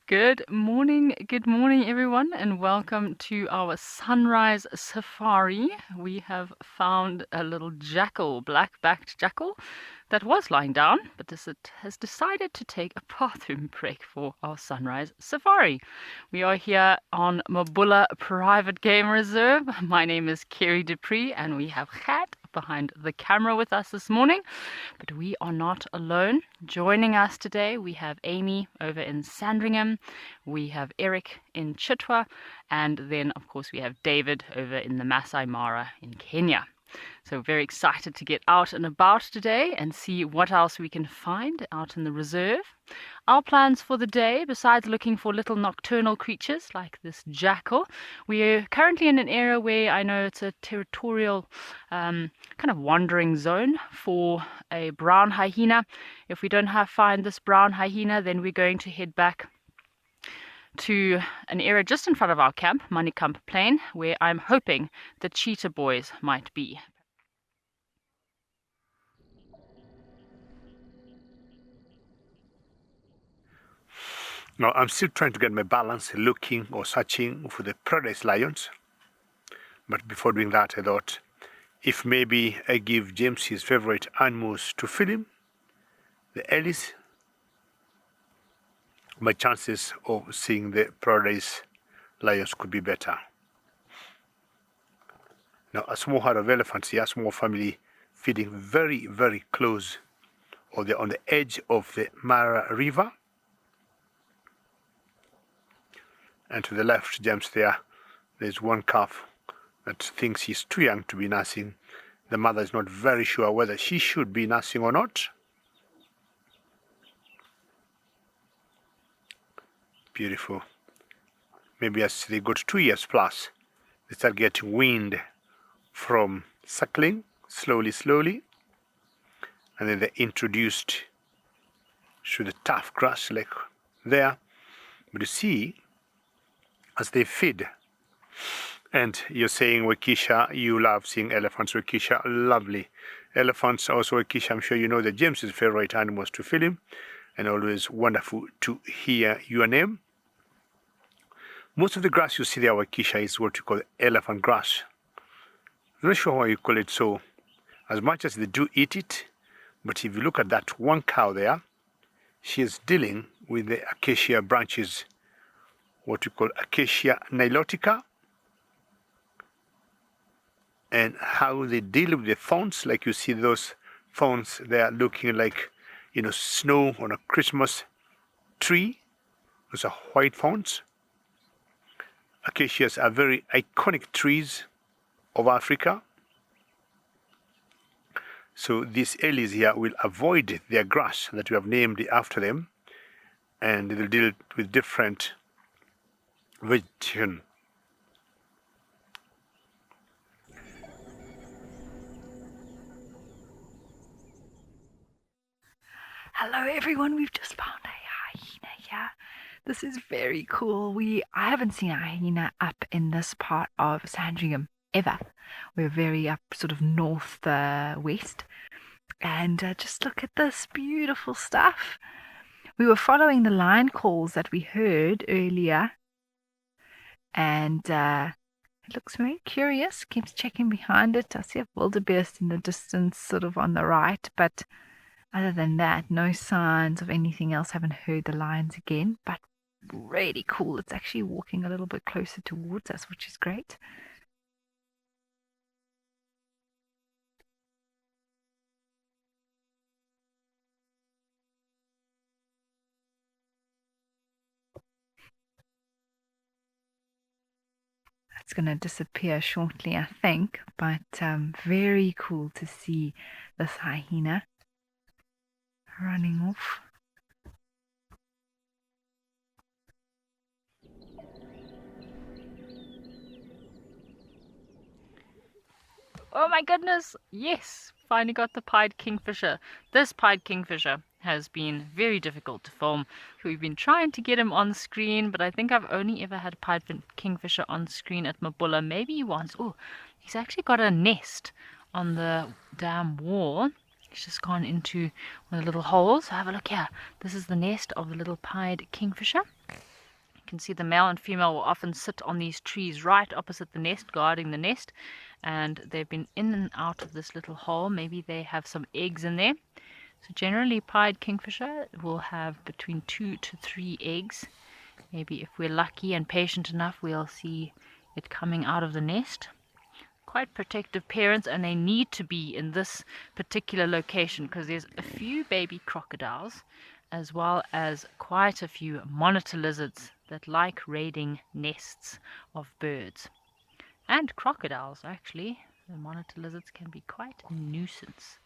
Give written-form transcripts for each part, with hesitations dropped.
Good morning, everyone, and welcome to our sunrise safari. We have found a little jackal, black-backed jackal, that was lying down, but this has decided to take a bathroom break for our sunrise safari. We are here on Mabula Private Game Reserve. My name is Kerri Dupree, and we have Kat behind the camera with us this morning, but we are not alone. Joining us today, we have Amy over in Sandringham, we have Eric in Chitwa, and then, of course, we have David over in the Masai Mara in Kenya. So very excited to get out and about today and see what else we can find out in the reserve. Our plans for the day, besides looking for little nocturnal creatures like this jackal, we are currently in an area where I know it's a territorial kind of wandering zone for a brown hyena. If we don't find this brown hyena, then we're going to head back to an area just in front of our camp, Manikamp Plain, where I'm hoping the cheetah boys might be. Now I'm still trying to get my balance, looking or searching for the paradise lions. But before doing that, I thought if maybe I give James his favorite animals to feed him, the ellis, my chances of seeing the paradise lions could be better. Now a small herd of elephants here, a small family feeding very, very close, or they're on the edge of the Mara River. And to the left, James, there's one calf that thinks he's too young to be nursing. The mother is not very sure whether she should be nursing or not. Beautiful. Maybe as they go to 2 years plus, they start getting weaned from suckling, slowly, and then they're introduced to the tough grass like there. But you see, as they feed, and you're saying, Wakisha, you love seeing elephants. Wakisha, lovely. Elephants, also Wakisha, I'm sure you know that James's favorite animals to feed him, and always wonderful to hear your name. Most of the grass you see there, Wakisha, is what you call elephant grass. I'm not sure why you call it so, as much as they do eat it, but if you look at that one cow there, she is dealing with the acacia branches, what we call Acacia nilotica, and how they deal with the thorns. Like you see those thorns, they are looking like, snow on a Christmas tree. Those are white thorns. Acacias are very iconic trees of Africa. So these ellis here will avoid their grass that we have named after them, and they'll deal with different vegetation. Hello everyone, we've just found a hyena here. This is very cool. I haven't seen a hyena up in this part of Sandringham ever. We're very up sort of north west. And just look at this beautiful stuff. We were following the line calls that we heard earlier, and it looks very curious. Keeps checking behind it. I see a wildebeest in the distance sort of on the right, but other than that, no signs of anything else. Haven't heard the lions again, but really cool. It's actually walking a little bit closer towards us, which is great. It's going to disappear shortly, I think, but very cool to see this hyena running off. Oh my goodness, yes, finally got the pied kingfisher. This pied kingfisher has been very difficult to film. We've been trying to get him on screen, but I think I've only ever had pied kingfisher on screen at Mabula, maybe once. Oh, he's actually got a nest on the dam wall. He's just gone into one of the little holes. So have a look here. This is the nest of the little pied kingfisher. can see the male and female will often sit on these trees right opposite the nest, guarding the nest, and they've been in and out of this little hole. Maybe they have some eggs in there. So generally pied kingfisher will have between 2 to 3 eggs. Maybe if we're lucky and patient enough, we'll see it coming out of the nest. Quite protective parents, and they need to be in this particular location because there's a few baby crocodiles as well as quite a few monitor lizards that like raiding nests of birds. And crocodiles, actually. The monitor lizards can be quite a nuisance.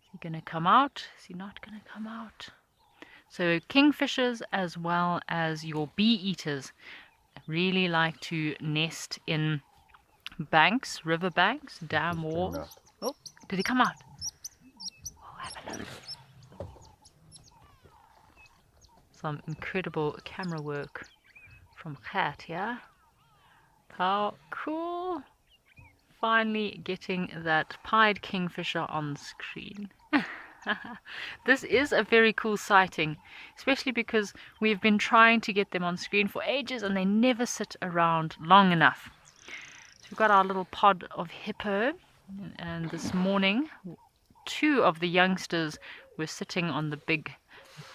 Is he going to come out? Is he not going to come out? So kingfishers as well as your bee eaters really like to nest in banks, river banks, dam walls. Oh, did he come out? Oh, have a look. Some incredible camera work from Kat here. How cool! Finally getting that pied kingfisher on screen. This is a very cool sighting, especially because we've been trying to get them on screen for ages and they never sit around long enough. So we've got our little pod of hippo, and this morning 2 of the youngsters were sitting on the big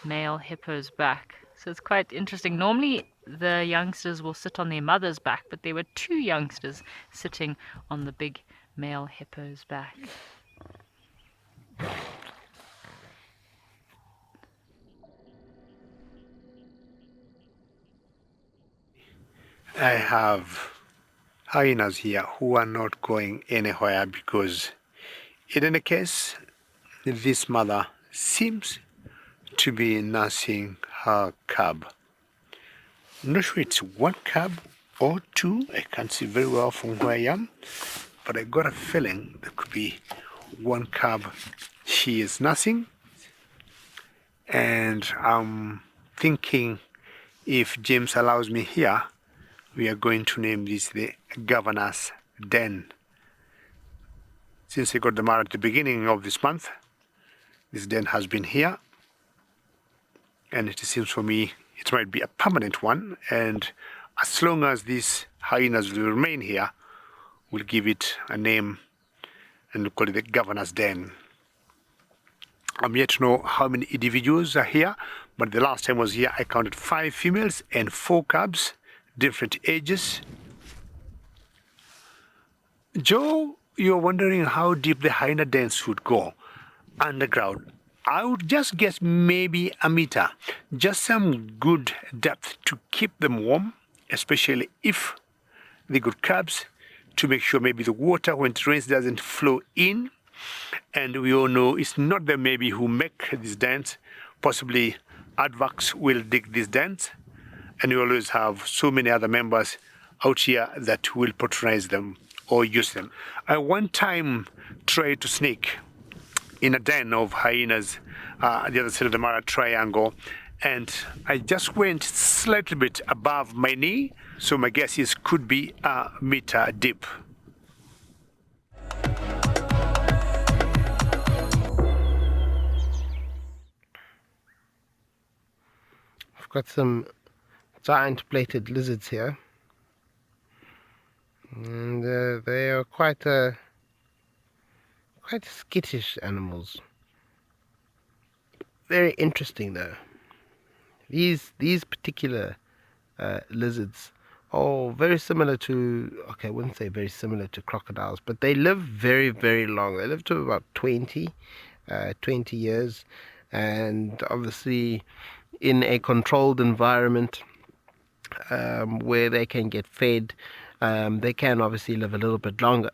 male hippo's back. So it's quite interesting. Normally the youngsters will sit on their mother's back, but there were 2 youngsters sitting on the big male hippo's back. I have hyenas here who are not going anywhere because in any case this mother seems to be nursing her cub. I'm not sure it's 1 cub or 2, I can't see very well from where I am, but I got a feeling there could be 1 cub she is nursing, and I'm thinking if James allows me here, we are going to name this the Governor's Den. Since I got the Mara at the beginning of this month, this den has been here, and it seems for me it might be a permanent one, and as long as these hyenas will remain here, we'll give it a name and we'll call it the Governor's Den. I'm yet to know how many individuals are here, but the last time I was here I counted 5 females and 4 cubs, different ages. Joe, you're wondering how deep the hyena dens would go underground. I would just guess maybe a meter, just some good depth to keep them warm, especially if they got cubs, to make sure maybe the water when it rains doesn't flow in. And we all know it's not them maybe who make these dens, possibly advocs will dig these dens, and we always have so many other members out here that will patronize them or use them. I one time tried to sneak in a den of hyenas at the other side of the Mara Triangle, and I just went slightly bit above my knee, so my guess is could be a meter deep. I've got some giant plated lizards here, and they are quite skittish animals. Very interesting though. These particular lizards are very similar to, okay, I wouldn't say very similar to crocodiles, but they live very, very long. They live to about 20 years, and obviously in a controlled environment where they can get fed, they can obviously live a little bit longer.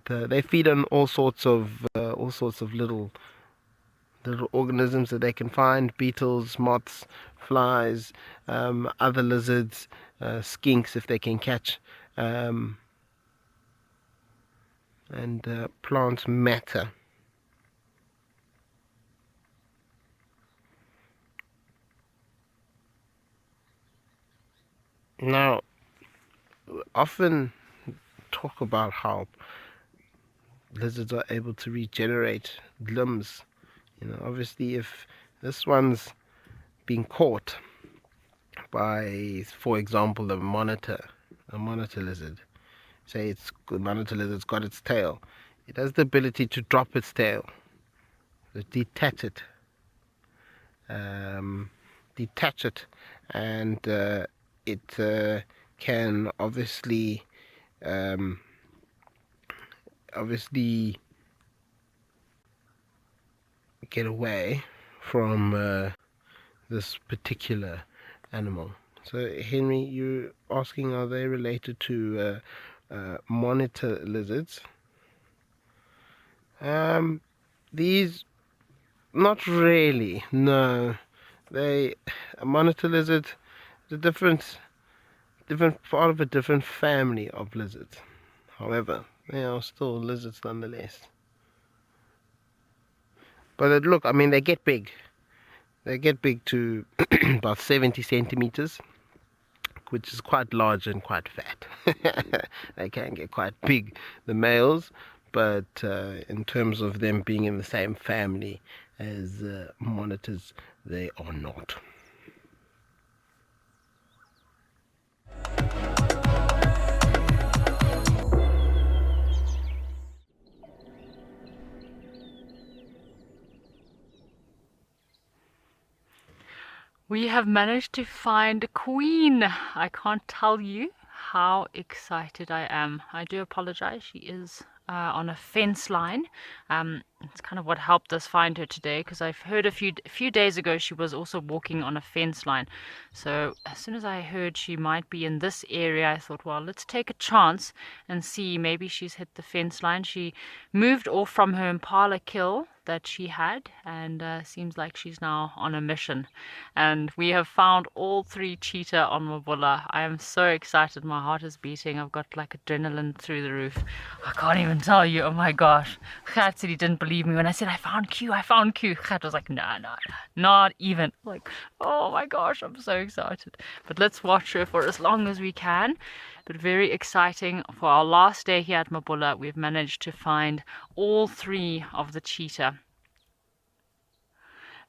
They feed on all sorts of little organisms that they can find: beetles, moths, flies, other lizards, skinks if they can catch, and plant matter. Now, we often talk about how lizards are able to regenerate limbs. You know, obviously if this one's been caught by, for example, a monitor lizard. Say the monitor lizard's got its tail. It has the ability to drop its tail, to detach it, and it can obviously get away from this particular animal. So, Henry, you're asking, are they related to monitor lizards? These, not really. No, a monitor lizard is a different part of a different family of lizards. However, they are still lizards nonetheless. But look, I mean, they get big. They get big to about 70 centimeters, which is quite large and quite fat. They can get quite big, the males, but in terms of them being in the same family as monitors, they are not. We have managed to find a queen. I can't tell you how excited I am. I do apologize. She is on a fence line. It's kind of what helped us find her today, because I've heard a few days ago she was also walking on a fence line. So as soon as I heard she might be in this area, I thought, well, let's take a chance and see. Maybe she's hit the fence line. She moved off from her impala kill that she had, and seems like she's now on a mission. And we have found all 3 cheetah on Mabula. I am so excited. My heart is beating. I've got like adrenaline through the roof. I can't even tell you. Oh my gosh. Gert said he didn't believe me when I said I found Q. Gert was like, no, not even. Like, oh my gosh, I'm so excited. But let's watch her for as long as we can. But very exciting. For our last day here at Mabula, we've managed to find all 3 of the cheetah.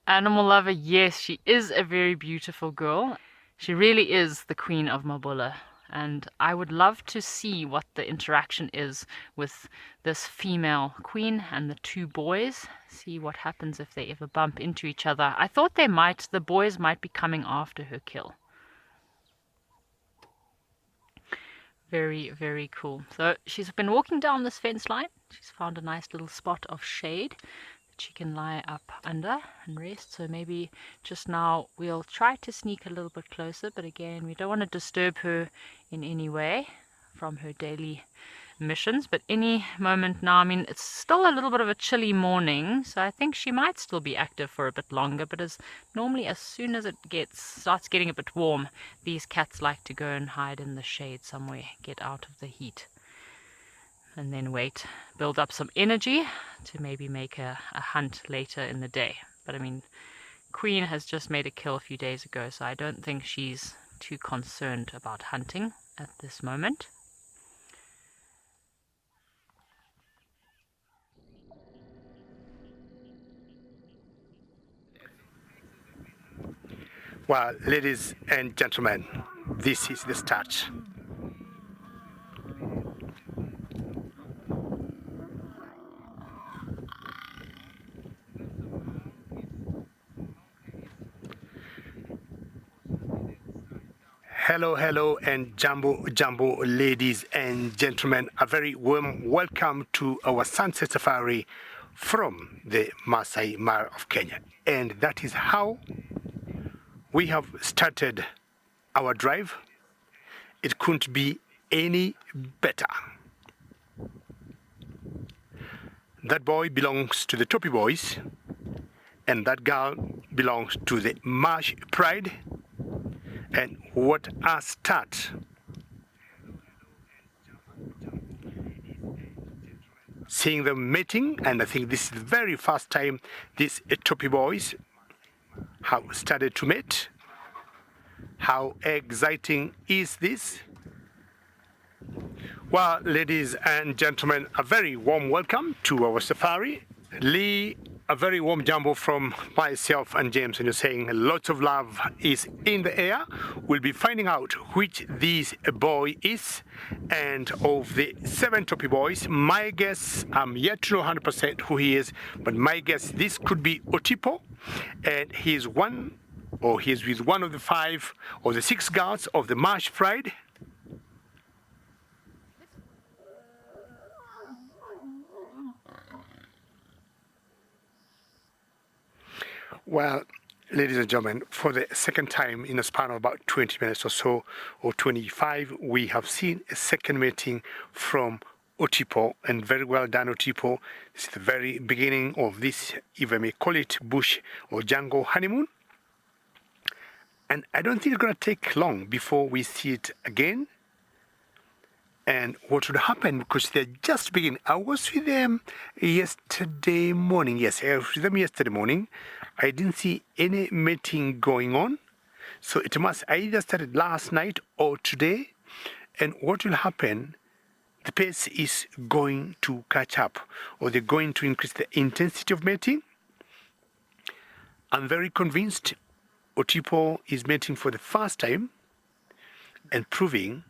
Animal lover, yes, she is a very beautiful girl. She really is the Queen of Mabula. And I would love to see what the interaction is with this female queen and the 2 boys. See what happens if they ever bump into each other. I thought the boys might be coming after her kill. Very, very cool. So she's been walking down this fence line. She's found a nice little spot of shade that she can lie up under and rest. So maybe just now we'll try to sneak a little bit closer, but again, we don't want to disturb her in any way from her daily missions. But any moment now, I mean, it's still a little bit of a chilly morning, so I think she might still be active for a bit longer. But as soon as it starts getting a bit warm, these cats like to go and hide in the shade somewhere, get out of the heat, and then wait, build up some energy to maybe make a hunt later in the day. But I mean, Queen has just made a kill a few days ago, so I don't think she's too concerned about hunting at this moment. Well, ladies and gentlemen, this is the start. Hello, and jumbo, ladies and gentlemen. A very warm welcome to our sunset safari from the Masai Mara of Kenya. And that is how we have started our drive. It couldn't be any better. That boy belongs to the Topi Boys, and that girl belongs to the Marsh Pride. And what a start! Seeing them mating, and I think this is the very first time these Topi Boys have started to mate. How exciting is this? Well, ladies and gentlemen, a very warm welcome to our safari. Lee a very warm jumbo from myself and James, and you're saying lots of love is in the air. We'll be finding out which this boy is, and of the 7 toppy boys, my guess, I'm yet to know 100% who he is, but my guess, this could be Otipo, and he's with one of the 5 or the 6 girls of the Marsh Pride. Well, ladies and gentlemen, for the second time in a span of about 20 minutes or so, or 25, we have seen a second mating from Otipo, and very well done, Otipo. This is the very beginning of this, if I may call it, bush or jungle honeymoon. And I don't think it's going to take long before we see it again. And what would happen, because they're just beginning. I was with them yesterday morning. Yes, I was with them yesterday morning. I didn't see any mating going on. So it must either started last night or today. And what will happen, the pace is going to catch up, or they're going to increase the intensity of mating. I'm very convinced Otipo is mating for the first time and proving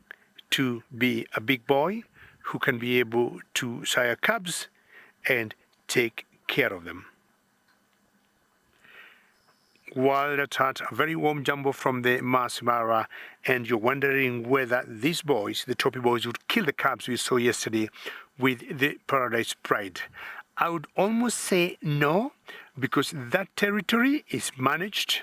to be a big boy who can be able to sire cubs and take care of them. Wildearth, a very warm jumbo from the Masai Mara, and you're wondering whether these boys, the toppy boys, would kill the cubs we saw yesterday with the Paradise Pride. I would almost say no, because that territory is managed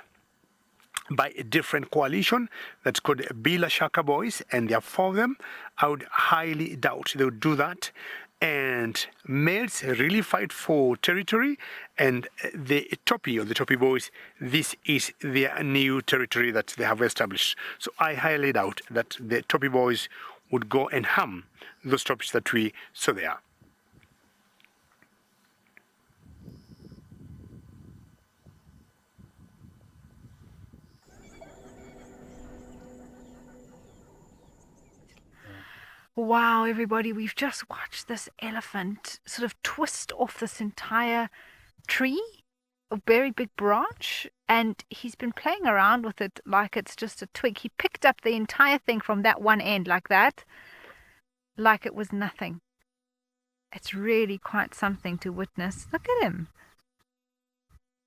by a different coalition that's called Bila Shaka Boys, and there are 4 of them. I would highly doubt they would do that. And males really fight for territory, and the toppy or the toppy boys, this is their new territory that they have established. So I highly doubt that the toppy boys would go and harm those toppies that we saw there. Wow, everybody, we've just watched this elephant sort of twist off this entire tree, a very big branch, and he's been playing around with it like it's just a twig. He picked up the entire thing from that one end like that, like it was nothing. It's really quite something to witness. Look at him.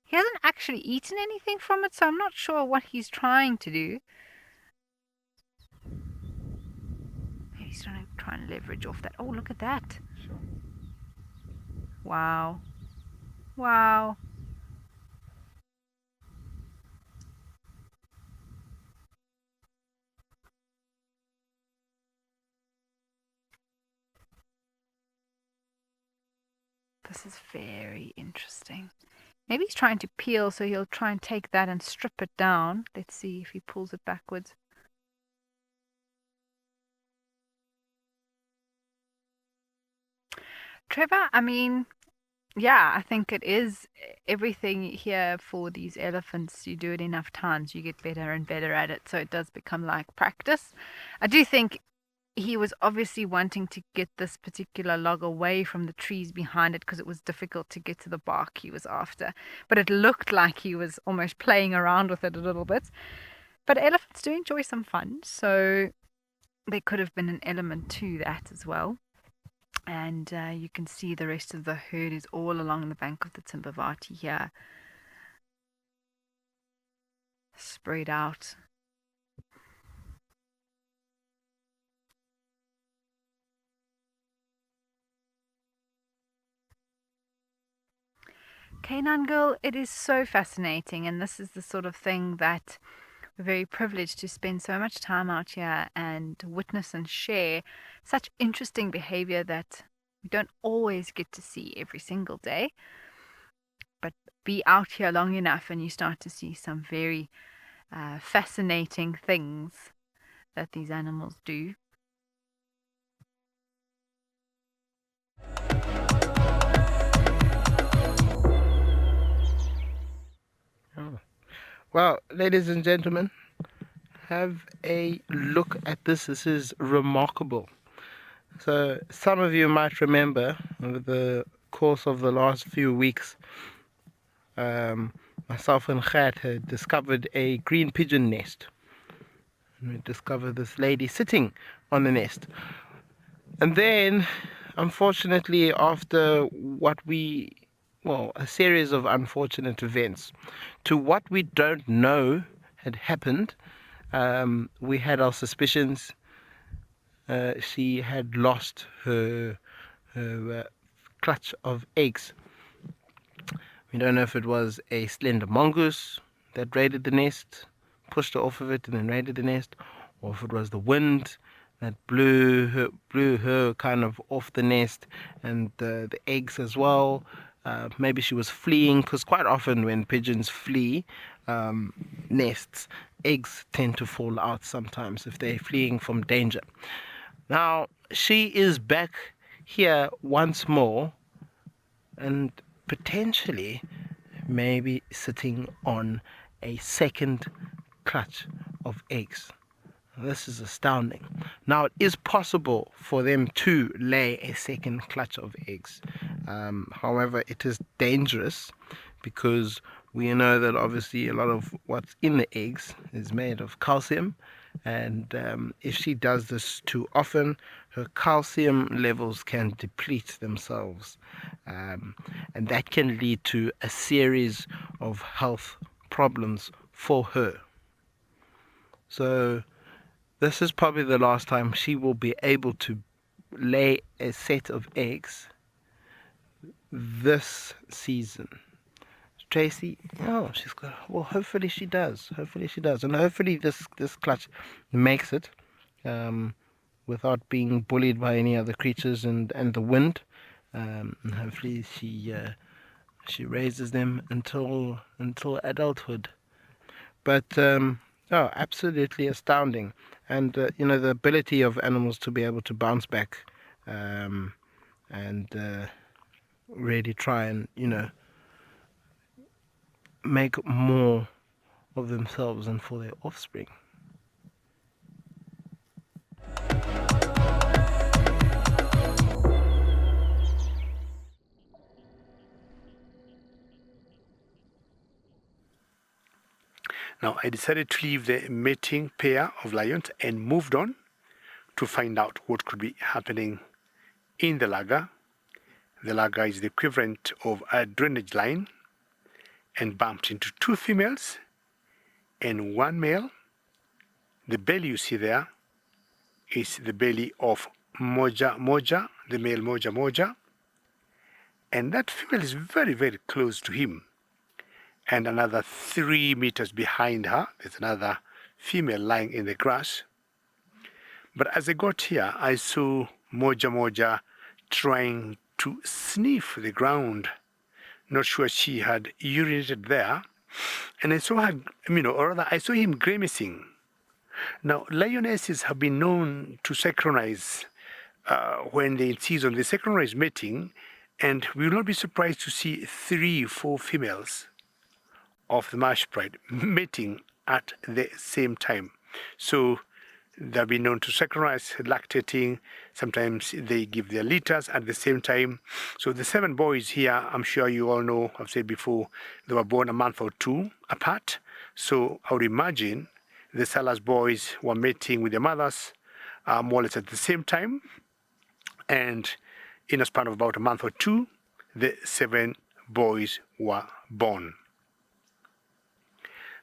He hasn't actually eaten anything from it, so I'm not sure what he's trying to do. He's trying to leverage off that. Oh, look at that. Sure. Wow. Wow. This is very interesting. Maybe he's trying to peel, so he'll try and take that and strip it down. Let's see if he pulls it backwards. Trevor, I mean, yeah, I think it is everything here for these elephants. You do it enough times, you get better and better at it, so it does become like practice. I do think he was obviously wanting to get this particular log away from the trees behind it because it was difficult to get to the bark he was after. But it looked like he was almost playing around with it a little bit. But elephants do enjoy some fun, so there could have been an element to that as well. And you can see the rest of the herd is all along the bank of the Timbavati here, spread out. Canine Girl, it is so fascinating, and this is the sort of thing that we're very privileged to spend so much time out here and witness and share such interesting behavior that we don't always get to see every single day. But be out here long enough and you start to see some very fascinating things that these animals do. Oh. Well, ladies and gentlemen, have a look at this. This is remarkable. So some of you might remember over the course of the last few weeks, myself and Gert had discovered a green pigeon nest. And we discovered this lady sitting on the nest. And then, unfortunately, after a series of unfortunate events, to what we don't know had happened, we had our suspicions. She had lost her clutch of eggs. We don't know if it was a slender mongoose that raided the nest, pushed her off of it, and then raided the nest, or if it was the wind that blew her kind of off the nest and the eggs as well. Maybe she was fleeing, because quite often when pigeons flee nests, eggs tend to fall out sometimes if they're fleeing from danger. Now, she is back here once more and potentially maybe sitting on a second clutch of eggs. This is astounding. Now, it is possible for them to lay a second clutch of eggs. However, it is dangerous because we know that obviously a lot of what's in the eggs is made of calcium. And if she does this too often, her calcium levels can deplete themselves. And that can lead to a series of health problems for her. So this is probably the last time she will be able to lay a set of eggs this season. Tracy, she's got. Well, hopefully she does. And hopefully this clutch makes it, without being bullied by any other creatures and the wind. And hopefully she raises them until adulthood. But absolutely astounding. And the ability of animals to be able to bounce back, and really try and make more of themselves and for their offspring. Now, I decided to leave the mating pair of lions and moved on to find out what could be happening in the laga. The laga is the equivalent of a drainage line and bumped into two females and one male. The belly you see there is the belly of Moja Moja, the male Moja Moja, and that female is very, very close to him. And another 3 meters behind her, there's another female lying in the grass. But as I got here, I saw Moja Moja trying to sniff the ground. Not sure she had urinated there. And I saw her, or rather, I saw him grimacing. Now, lionesses have been known to synchronize when they're in season. They synchronize mating, and we will not be surprised to see 3-4 females of the marsh pride mating at the same time. So they've been known to synchronize lactating. Sometimes they give their litters at the same time. So the 7 boys here, I'm sure you all know, I've said before, they were born a month or 2 apart. So I would imagine the Salas boys were mating with their mothers more or less at the same time. And in a span of about a month or 2, the 7 boys were born.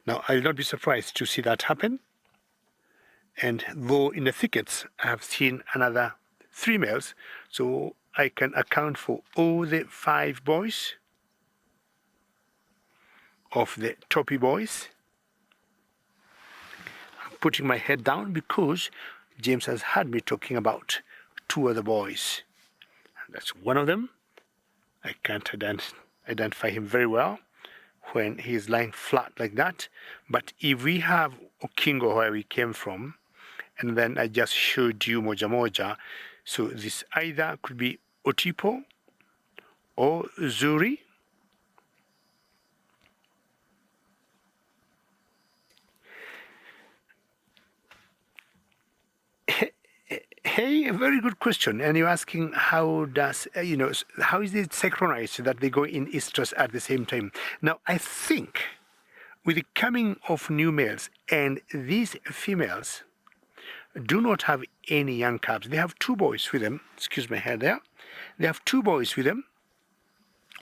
Now, I will not be surprised to see that happen. And though in the thickets, I have seen another 3 males, so I can account for all the 5 boys of the toppy boys. I'm putting my head down because James has had me talking about 2 other boys. And that's one of them. I can't identify him very well when he's lying flat like that. But if we have Okingo where we came from, and then I just showed you Moja Moja, so this either could be Otipo or Zuri. Hey, a very good question. And you're asking how does, how is it synchronized that they go in estrus at the same time? Now, I think with the coming of new males, and these females do not have any young calves. They have two boys with them. Excuse my hair there. They have two boys with them,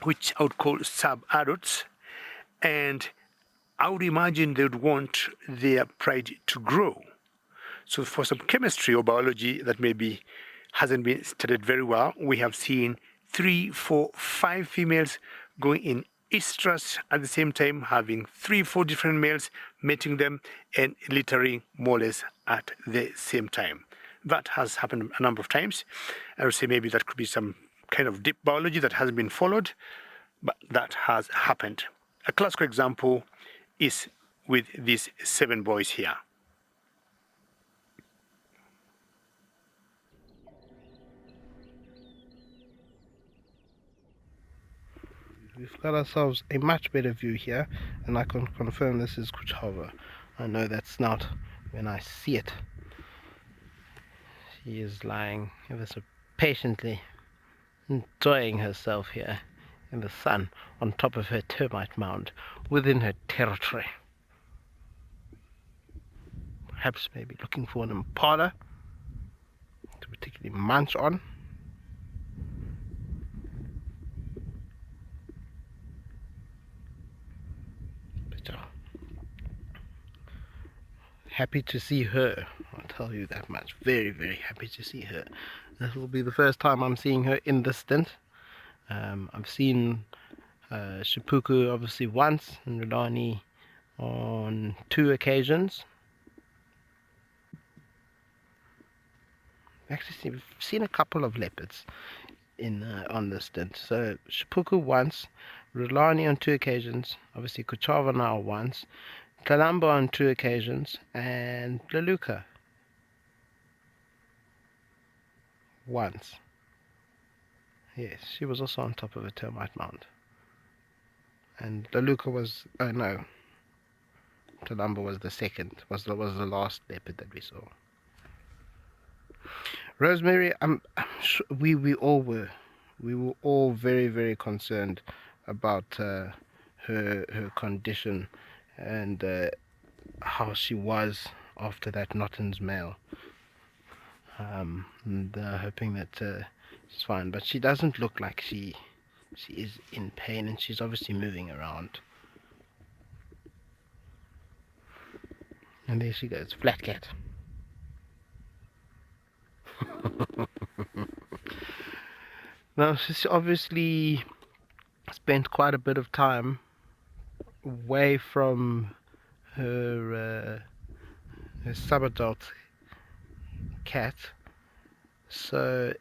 which I would call sub-adults. And I would imagine they would want their pride to grow. So for some chemistry or biology that maybe hasn't been studied very well, we have seen 3, 4, 5 females going in estrus at the same time, having 3, 4 different males mating them and littering more or less at the same time. That has happened a number of times. I would say maybe that could be some kind of deep biology that hasn't been followed, but that has happened. A classical example is with these 7 boys here. We've got ourselves a much better view here, and I can confirm this is Chitwa. I know that snout when I see it. She is lying ever so patiently, enjoying herself here in the sun on top of her termite mound within her territory. Perhaps maybe looking for an impala to particularly munch on. Happy to see her, I'll tell you that much. Very, very happy to see her. This will be the first time I'm seeing her in this stint. I've seen Shipuku obviously once, and Rulani on 2 occasions. Actually, we've seen a couple of leopards on this stint. So Shipuku once, Rulani on 2 occasions, obviously Chitwa now once, Kalamba on 2 occasions, and Leluka once. Yes, she was also on top of a termite mound. And Leluka was, oh no, Kalamba was the second, was the last leopard that we saw. Rosemary, I'm sure we all were. We were all very, very concerned about her condition and how she was after that Nottin's mail. And hoping that she's fine, but she doesn't look like she is in pain, and she's obviously moving around. And there she goes, flat cat. Now she's obviously spent quite a bit of time away from her subadult cat, so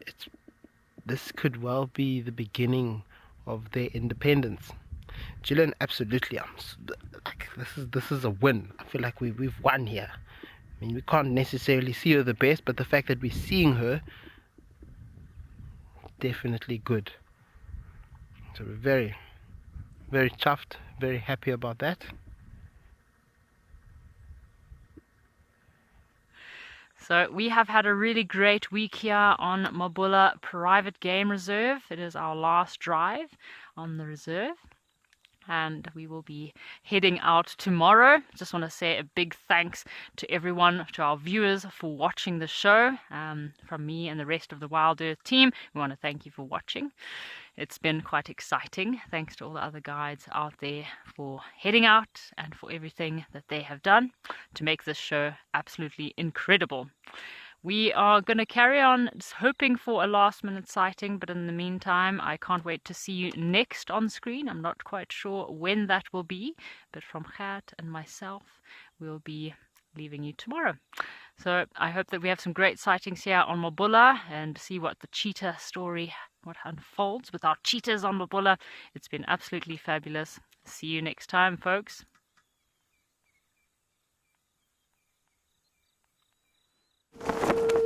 this could well be the beginning of their independence. Gillian, absolutely, this is a win. I feel like we've won here. I mean, we can't necessarily see her the best, but the fact that we're seeing her, definitely good. So we're very, very chuffed, very happy about that. So we have had a really great week here on Mabula Private Game Reserve. It is our last drive on the reserve, and we will be heading out tomorrow. Just want to say a big thanks to everyone, to our viewers, for watching the show. From me and the rest of the Wild Earth team, we want to thank you for watching. It's been quite exciting. Thanks to all the other guides out there for heading out and for everything that they have done to make this show absolutely incredible. We are going to carry on hoping for a last minute sighting, but in the meantime, I can't wait to see you next on screen. I'm not quite sure when that will be, but from Gert and myself, we'll be leaving you tomorrow. So I hope that we have some great sightings here on Mabula and see what the cheetah story, what unfolds with our cheetahs on Mabula. It's been absolutely fabulous. See you next time, folks. You